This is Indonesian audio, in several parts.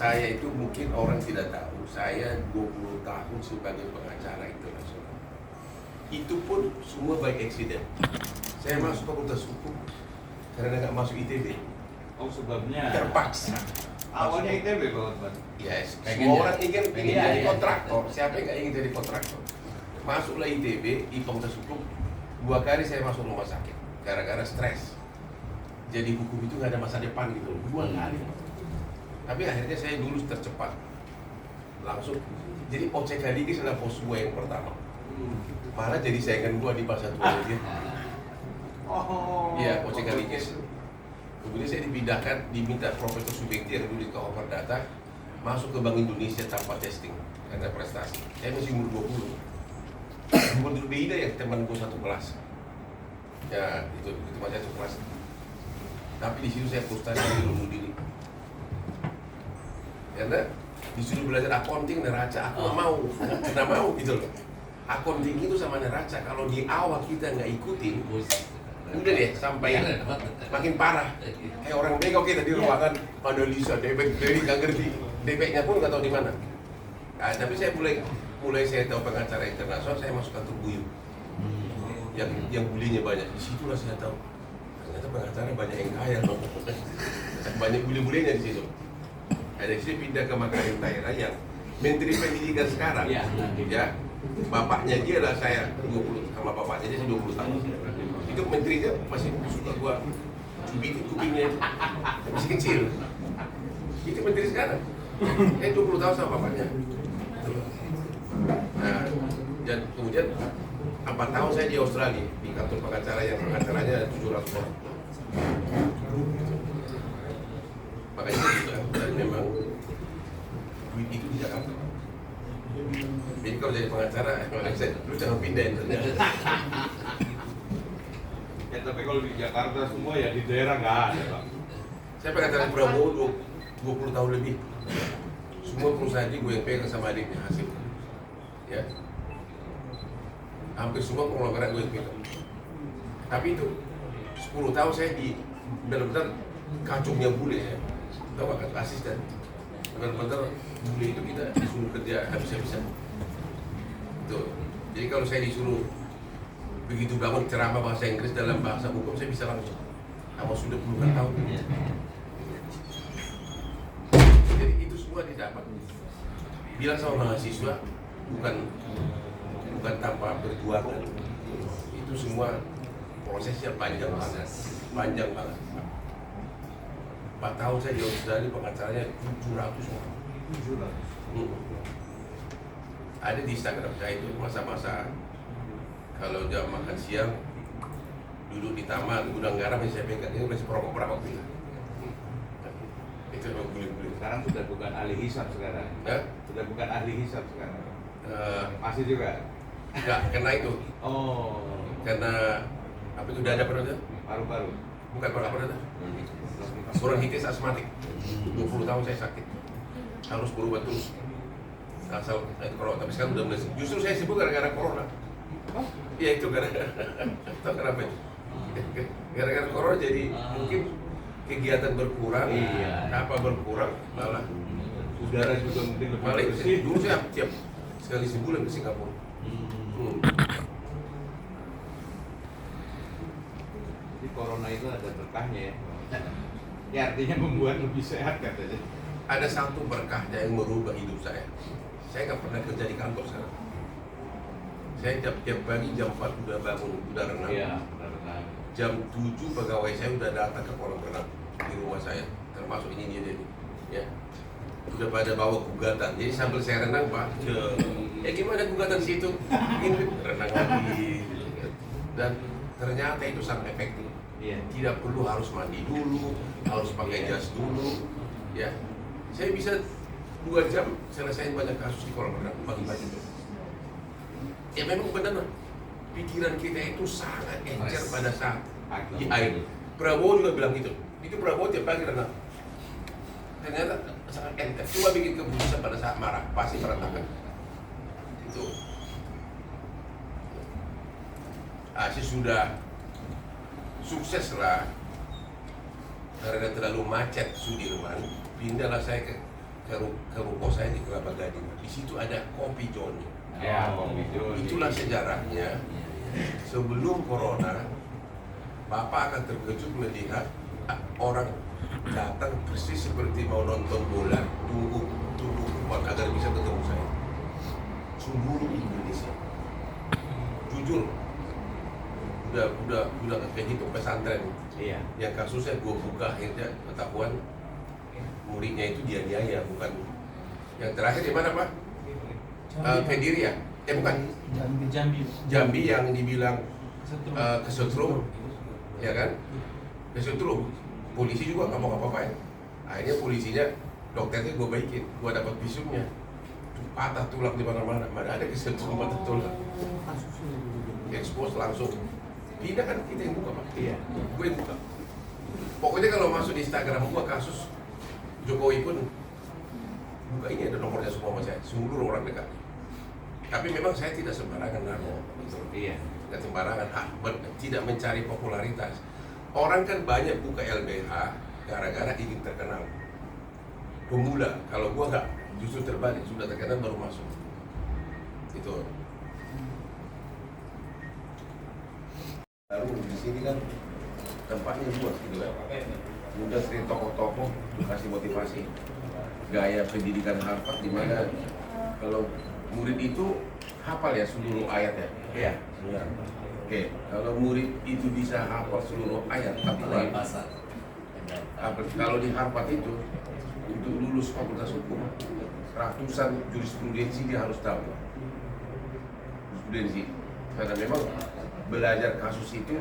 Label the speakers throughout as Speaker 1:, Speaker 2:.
Speaker 1: Saya itu mungkin orang tidak tahu, saya 20 tahun sebagai pengacara internasional. Itu pun semua by accident. Saya masuk fakultas hukum karena nggak masuk ITB.
Speaker 2: Oh, sebabnya
Speaker 1: Terpaksa.
Speaker 2: awalnya ITB Pak Hotman.
Speaker 1: Yes,
Speaker 3: Pengen
Speaker 1: semua
Speaker 3: ya?
Speaker 1: orang ingin
Speaker 3: Pengen
Speaker 1: jadi
Speaker 3: ya.
Speaker 1: kontraktor. Siapa yang nggak ingin jadi kontraktor? Masuklah ITB, di fakultas hukum. 2 kali saya masuk rumah sakit gara-gara stres. Jadi hukum itu nggak ada masa depan gitu, 2 kali. Tapi akhirnya saya lulus tercepat, langsung. Jadi OCK Ligis adalah pos 2 yang pertama. Malah jadi saingan gua di masa tua dia.
Speaker 2: Oh.
Speaker 1: Iya, OCK Ligis. Kemudian saya dipindahkan, diminta Profesor Subektiar dulu di Koper Data, masuk ke Bank Indonesia tanpa testing karena prestasi. Saya masih umur 20. Menurut Beida yang teman gua satu kelas. Ya, itu masih satu kelas. Tapi di situ saya frustasi bunuh diri. Karena disuruh belajar accounting neraca, aku nggak mau gitu loh. Accounting itu sama neraca, kalau di awal kita nggak ikutin, udah deh sampai makin parah. Kayak orang bego kita di ruangan analisa debit, nggak ngerti debitnya pun nggak tahu di mana. Nah, tapi saya mulai saya tahu pengacara internasional, saya masuk kantor Buyut yang bulinya banyak. Disitulah saya tahu ternyata pengacara banyak yang kaya loh. Banyak bully-bullynya di situ. Ada sini pindah ke Makarim Daerah yang Menteri Pendidikan sekarang.
Speaker 2: Ya.
Speaker 1: Ya. Bapaknya dia lah saya 20 sama bapaknya dia 20 tahun. Itu menterinya masih suka gua cubitin kupingnya. Masih kecil. Itu menteri sekarang. 20 tahun sama bapaknya. Nah, dan kemudian 4 tahun saya di Australia di kantor pengacara yang pengacaranya 700 orang. Makanya juga dan memang duit itu di Jakarta. Jadi kalau jadi pengacara, lu jangan pindahin ternyata.
Speaker 2: Ya tapi kalau di Jakarta semua ya di daerah nggak ada Pak.
Speaker 1: Saya pengacara Prabowo 20 tahun lebih. Semua perusahaan ini gue yang pegang sama adiknya hasil. Ya. Hampir semua konglomerat gue yang pegang. Tapi itu 10 tahun saya di benar-benar kacungnya bule ya. Tahu nggak asisten? Benar-benar bule itu kita disuruh kerja habis-habisan. Tuh. Jadi kalau saya disuruh begitu bangun ceramah bahasa Inggris dalam bahasa hukum saya bisa langsung. Sama sudah puluhan tahun. Jadi itu semua didapat. Bilang sama mahasiswa bukan tanpa perjuangan. Itu semua prosesnya panjang banget. 4 tahun saya di Australia pengacaranya 700 orang.
Speaker 2: 700.
Speaker 1: Ada di Instagram saya itu masa-masa kalau jam makan siang duduk di taman gudang garam yang saya pegang ini masih perokok bila. Itu memang guling-guling.
Speaker 2: Sekarang sudah bukan ahli hisab sekarang. Sudah bukan ahli hisab sekarang. Masih juga.
Speaker 1: Enggak, kena itu.
Speaker 2: Oh.
Speaker 1: Karena apa itu dada pernah itu?
Speaker 2: Paru-paru.
Speaker 1: Bukan pernah itu. Bronkitis asmatik. 20 tahun saya sakit. Harus berobat terus. Asal corona, tapi sekarang udah mulai. Justru saya sibuk gara-gara corona. Iya itu gara-gara. Tahu kenapa itu? Gara-gara corona jadi mungkin kegiatan berkurang, apa berkurang malah
Speaker 2: Udara juga mungkin lebih
Speaker 1: malah
Speaker 2: bersih.
Speaker 1: dulu saya tiap sekali sebulan ke Singapura.
Speaker 2: Jadi corona itu ada berkahnya ya. Ya artinya membuat lebih sehat katanya.
Speaker 1: Ada satu berkahnya yang merubah hidup saya. Saya nggak pernah kerja di kantor sekarang. Saya tiap pagi jam 4 udah bangun, udah renang.
Speaker 2: Iya, benar-benar.
Speaker 1: Jam 7 pegawai saya udah datang ke kolam renang di rumah saya, termasuk ini dia. Ya. Udah pada bawa gugatan. Jadi sambil saya renang, Pak, gimana gugatan situ? Ini renang lagi. Dan ternyata itu sangat efektif.
Speaker 2: Iya.
Speaker 1: Tidak perlu harus mandi dulu, harus pakai jas dulu. Ya. Saya bisa 2 jam selesai banyak kasus di kolam renang pagi-pagi. Ya memang benar, pikiran kita itu sangat encer pada saat di air. Prabowo juga bilang gitu. Itu Prabowo tiap pagi renang. Ternyata sangat encer. Coba bikin keputusan pada saat marah, pasti berantakan. Itu. Sudah sukses lah karena terlalu macet Sudirman, pindahlah saya ke ke ruko saya di Kelapa Gading. Di situ ada Kopi Joni.
Speaker 2: Ya, Kopi Joni.
Speaker 1: Itulah sejarahnya. Sebelum corona, Bapak akan terkejut melihat orang datang persis seperti mau nonton bola, tunggu kuat agar bisa ketemu saya. Seluruh Indonesia. Jujur, udah kayak gitu pesantren.
Speaker 2: Iya.
Speaker 1: Yang kasusnya gue buka akhirnya ketahuan muridnya itu dianiaya, bukan. Yang terakhir di mana Pak? Pediria. Bukan. Jambi yang dibilang kesetrum, ya kan? Kesetrum. Polisi juga nggak mau apa-apain. Akhirnya polisinya, dokternya gue baikin, gue dapat visumnya. Patah tulang di mana-mana, mana ada kesetrum patah tulang. Expose langsung. Pindah kan kita yang buka Pak.
Speaker 2: Iya.
Speaker 1: Gue yang buka. Pokoknya kalau masuk di Instagram gue kasus Jokowi pun buka, ini ada nomornya semua sama saya, seluruh orang dekat. Tapi memang saya tidak sembarangan naruh, gitu.
Speaker 2: Iya.
Speaker 1: Tidak sembarangan, tidak mencari popularitas. Orang kan banyak buka LBH gara-gara ingin terkenal. Pemula, kalau gua nggak, justru terbalik, sudah terkenal baru masuk. Itu. Lalu di sini kan tempatnya luas gitu kan. Udah sering tokoh-tokoh kasih motivasi. Gaya pendidikan Harvard di mana kalau murid itu hafal ya seluruh ayatnya.
Speaker 2: Iya.
Speaker 1: Oke, kalau murid itu bisa hafal seluruh ayat, tapi lain. Kalau di Harvard itu untuk lulus fakultas hukum, ratusan jurisprudensi dia harus tahu. Jurisprudensi, karena memang belajar kasus itu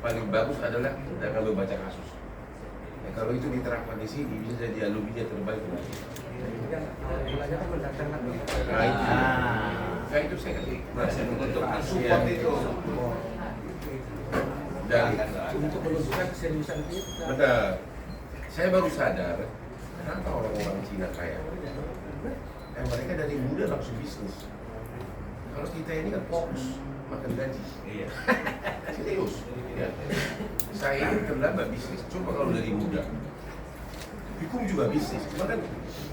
Speaker 1: paling bagus adalah dengan membaca kasus. Ya, kalau itu diterapkan di sini bisa jadi alumni terbaik. Nah itu saya kasih untuk support itu. Dan
Speaker 3: untuk menunjukkan keseriusan kita.
Speaker 1: benar, saya baru sadar kenapa orang-orang Cina kaya. Mereka dari muda langsung bisnis. Kalau kita ini kan fokus makan gaji.
Speaker 2: Iya.
Speaker 1: Serius. Ya. Saya ini terlambat bisnis. Coba kalau dari muda. Hukum juga bisnis. Cuma kan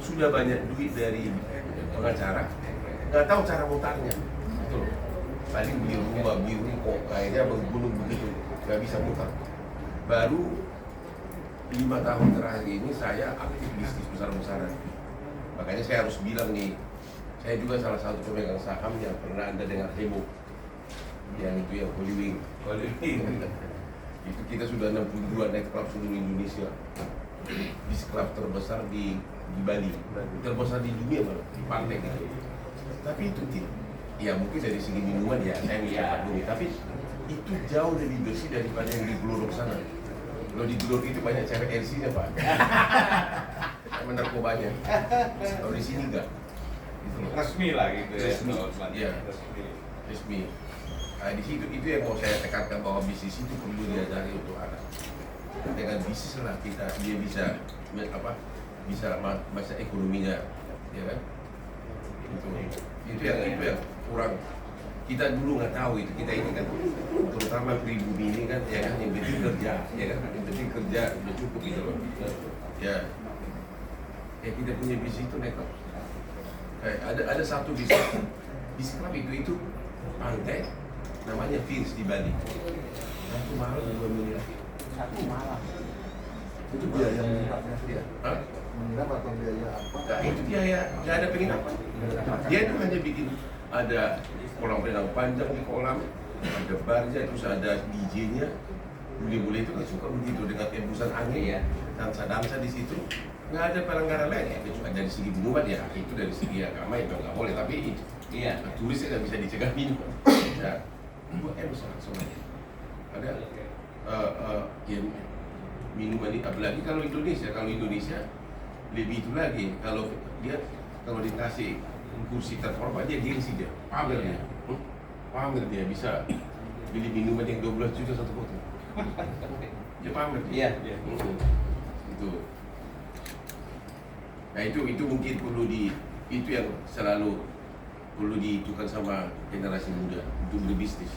Speaker 1: sudah banyak duit dari pengacara, nggak tahu cara mutarnya. Itu loh. Paling beli rumah, beli ruko, kayaknya menggunung begitu, nggak bisa mutar. Baru 5 tahun terakhir ini saya aktif bisnis besar-besaran. Makanya saya harus bilang nih, saya juga salah satu pemegang saham yang pernah Anda dengar heboh. Yang itu yang Hollywood. Itu kita sudah 62 night club seluruh Indonesia. Bis club terbesar di Bali, terbesar di dunia malah, di pantai gitu. Tapi itu ya mungkin dari segi minuman ya, saya bisa beli. Tapi itu jauh lebih bersih daripada yang di Glodok sana. Kalau di Glodok itu banyak cewek LC-nya Pak. Sama narkobanya. Kalau di sini enggak. Gitu loh.
Speaker 2: Resmi lah gitu ya.
Speaker 1: Resmi. Iya. Resmi. Nah, di situ itu yang mau saya tekankan bahwa bisnis itu perlu diajari untuk anak. Dengan bisnis lah dia bisa masa ekonominya, ya kan? Itu yang kurang. Kita dulu nggak tahu itu. Kita ini kan terutama pribumi ini kan ya kan yang penting kerja, ya kan? Yang penting kerja udah cukup gitu loh. Ya kita punya bisnis itu nekot. Ada satu bis club itu pantai namanya Fins di Bali. Satu malam 2 miliar.
Speaker 3: Satu malam.
Speaker 4: Itu biaya menginapnya
Speaker 1: Ya. Hah?
Speaker 4: menginap atau biaya apa?
Speaker 1: Nah, itu biaya, nggak ada penginapan. Dia itu hanya bikin ada kolam renang panjang di kolam, ada barnya, terus ada DJ-nya. Bule-bule itu kan suka begitu dengan embusan angin,
Speaker 2: Iya.
Speaker 1: dansa-dansa di situ. Nggak ada pelanggaran lain ya, kecuali dari segi minuman ya, itu dari segi agama itu nggak boleh. Tapi
Speaker 2: Iya.
Speaker 1: turisnya nggak bisa dicegah minum. Ya, 2M semuanya. Ada ya, minuman ini, apalagi kalau Indonesia lebih itu lagi. Kalau dikasih kursi terhormat dia gengsi dia, pamer dia. Pamer dia bisa beli minuman yang 12 juta satu botol. Dia pamer dia.
Speaker 2: Iya.
Speaker 1: Itu. Nah itu mungkin itu yang selalu perlu diitukan sama generasi muda untuk berbisnis.